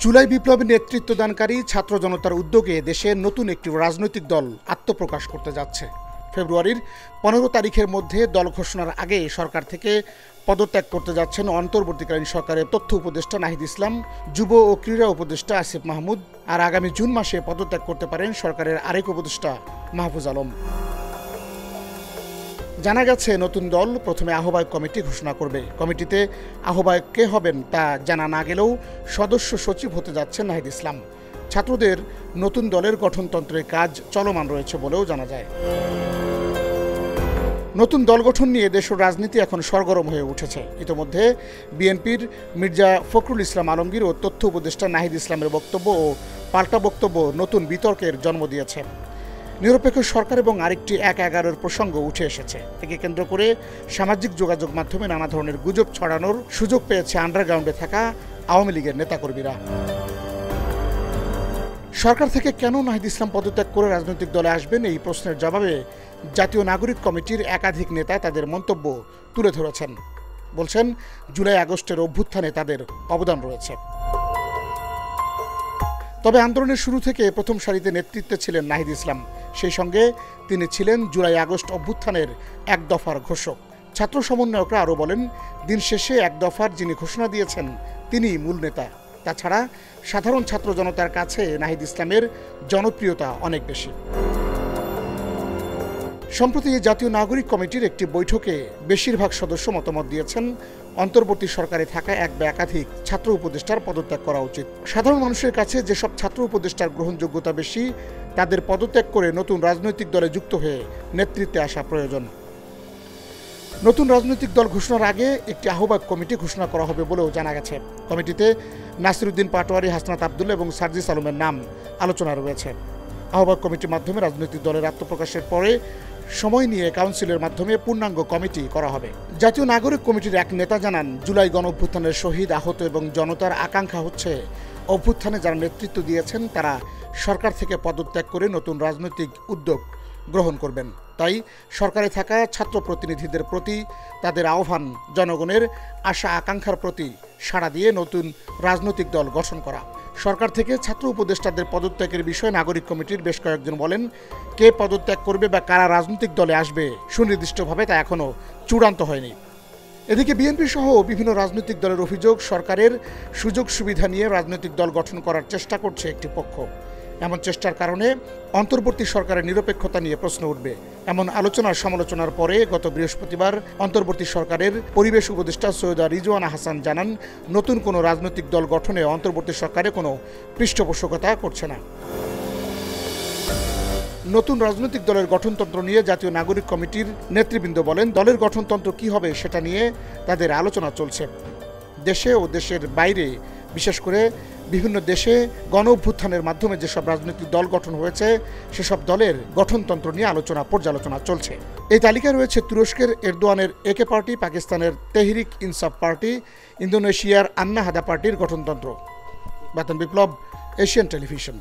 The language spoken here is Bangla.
জুলাই বিপ্লবে নেতৃত্বদানকারী ছাত্র জনতার উদ্যোগে দেশের নতুন একটি রাজনৈতিক দল আত্মপ্রকাশ করতে যাচ্ছে। ফেব্রুয়ারির 15 তারিখের মধ্যে দল ঘোষণার আগে সরকার থেকে পদত্যাগ করতে যাচ্ছেন অন্তর্বর্তীকালীন সরকারের তথ্য উপদেষ্টা নাহিদ ইসলাম, যুব ও ক্রীড়া উপদেষ্টা আসিফ মাহমুদ, আর আগামী জুন মাসে পদত্যাগ করতে পারেন সরকারের আরেক উপদেষ্টা মাহফুজ আলম। জানা গেছে নতুন দল প্রথমে আহ্বায়ক কমিটি ঘোষণা করবে। কমিটিতে আহ্বায়ক কে হবেন তা জানা না গেলেও সদস্য সচিব হতে যাচ্ছেন নাহিদ ইসলাম। ছাত্রদের নতুন দলের গঠনতন্ত্রের কাজ চলমান রয়েছে বলেও জানা যায়। নতুন দল গঠন নিয়ে দেশের রাজনীতি এখন সরগরম হয়ে উঠেছে। ইতোমধ্যে বিএনপির মির্জা ফখরুল ইসলাম আলমগীর ও তথ্য উপদেষ্টা নাহিদ ইসলামের বক্তব্য ও পাল্টা বক্তব্য নতুন বিতর্কের জন্ম দিয়েছে। নিরপেক্ষ সরকার এবং আরেকটি ১/১১ প্রসঙ্গ উঠে এসেছে। একে কেন্দ্র করে সামাজিক যোগাযোগ মাধ্যমে নানা ধরনের গুজব ছড়ানোর সুযোগ পেয়েছে আন্ডারগ্রাউন্ডে থাকা আওয়ামী লীগের নেতাকর্মীরা। সরকার থেকে কেন নাহিদ ইসলাম পদত্যাগ করে রাজনৈতিক দলে আসবেন, এই প্রশ্নের জবাবে জাতীয় নাগরিক কমিটির একাধিক নেতা তাদের মন্তব্য তুলে ধরেছেন। বলছেন, জুলাই আগস্টের অভ্যুত্থানে তাদের অবদান রয়েছে। তবে আন্দোলনের শুরু থেকে প্রথম সারিতে নেতৃত্বে ছিলেন নাহিদ ইসলাম। সেই সঙ্গে তিনি ছিলেন জুলাই আগস্ট অভ্যুত্থানের এক দফার ঘোষক। ছাত্র সমন্বয়করা আরও বলেন, দিন শেষে এক দফার যিনি ঘোষণা দিয়েছেন তিনিই মূল নেতা। তাছাড়া সাধারণ ছাত্র জনতার কাছে নাহিদ ইসলামের জনপ্রিয়তা অনেক বেশি। সম্প্রতি জাতীয় নাগরিক কমিটির একটি বৈঠকে বেশিরভাগ সদস্য মতামত দিয়েছেন অন্তর্বর্তী সরকারে থাকা এক বা একাধিক ছাত্র উপদেষ্টার পদত্যাগ করা উচিত। সাধারণ মানুষের কাছে যেসব ছাত্র উপদেষ্টার গ্রহণযোগ্যতা বেশি তাদের পদত্যাগ করে নতুন রাজনৈতিক দলে যুক্ত হয়ে নেতৃত্বে আসা প্রয়োজন। নতুন রাজনৈতিক দল ঘোষণার আগে একটি আহ্বায়ক কমিটি ঘোষণা করা হবে বলেও জানা গেছে। কমিটিতে নাসিরউদ্দিন পাটোয়ারি, হাসনাত আবদুল্লাহ এবং সার্জিস আলমের নাম আলোচনা রয়েছে। আহ্বায়ক কমিটির মাধ্যমে রাজনৈতিক দলের আত্মপ্রকাশের পরে সময় নিয়ে কাউন্সিলের মাধ্যমে পূর্ণাঙ্গ কমিটি করা হবে। জাতীয় নাগরিক কমিটির এক নেতা জানান, জুলাই গণঅভ্যুত্থানের শহীদ, আহত এবং জনতার আকাঙ্ক্ষা হচ্ছে অভ্যুত্থানে যারা নেতৃত্ব দিয়েছেন তারা সরকার থেকে পদত্যাগ করে নতুন রাজনৈতিক উদ্যোগ গ্রহণ করবেন। তাই সরকারে থাকা ছাত্র প্রতিনিধিদের প্রতি তাদের আহ্বান, জনগণের আশা আকাঙ্ক্ষার প্রতি সাড়া দিয়ে নতুন রাজনৈতিক দল গঠন করা। সরকার থেকে ছাত্র উপদেষ্টাদের পদত্যাগের বিষয়ে নাগরিক কমিটির বেশ কয়েকজন বলেন, কে পদত্যাগ করবে বা কারা রাজনৈতিক দলে আসবে সুনির্দিষ্টভাবে তা এখনও চূড়ান্ত হয়নি। এদিকে বিএনপি সহ বিভিন্ন রাজনৈতিক দলের অভিযোগ, সরকারের সুযোগ সুবিধা নিয়ে রাজনৈতিক দল গঠন করার চেষ্টা করছে একটি পক্ষ। এমন চেষ্টার কারণে অন্তর্বর্তী সরকারের নিরপেক্ষতা নিয়ে প্রশ্ন উঠবে। এমন আলোচনার সমালোচনার পরে গত বৃহস্পতিবার অন্তর্বর্তী সরকারের পরিবেশ উপদেষ্টা সৈয়দা রিজওয়ানা হাসান জানান, নতুন কোনো রাজনৈতিক দল গঠনে অন্তর্বর্তী সরকারে কোনো পৃষ্ঠপোষকতা করছে না। নতুন রাজনৈতিক দলের গঠনতন্ত্র নিয়ে জাতীয় নাগরিক কমিটির নেতৃবৃন্দ বলেন, দলের গঠনতন্ত্র কী হবে সেটা নিয়ে তাদের আলোচনা চলছে। দেশে ও দেশের বাইরে, বিশেষ করে বিভিন্ন দেশে গণ অভ্যুত্থানের মাধ্যমে যেসব রাজনৈতিক দল গঠন হয়েছে সেসব দলের গঠনতন্ত্র নিয়ে পর্যালোচনা চলছে। এই তালিকায় রয়েছে তুরস্কের এরদোয়ানের একে পার্টি, পাকিস্তানের তেহরিক ইনসাফ পার্টি, ইন্দোনেশিয়ার আন্না হাদা পার্টির গঠনতন্ত্র। বাতন বিপ্লব, এশিয়ান টেলিভিশন।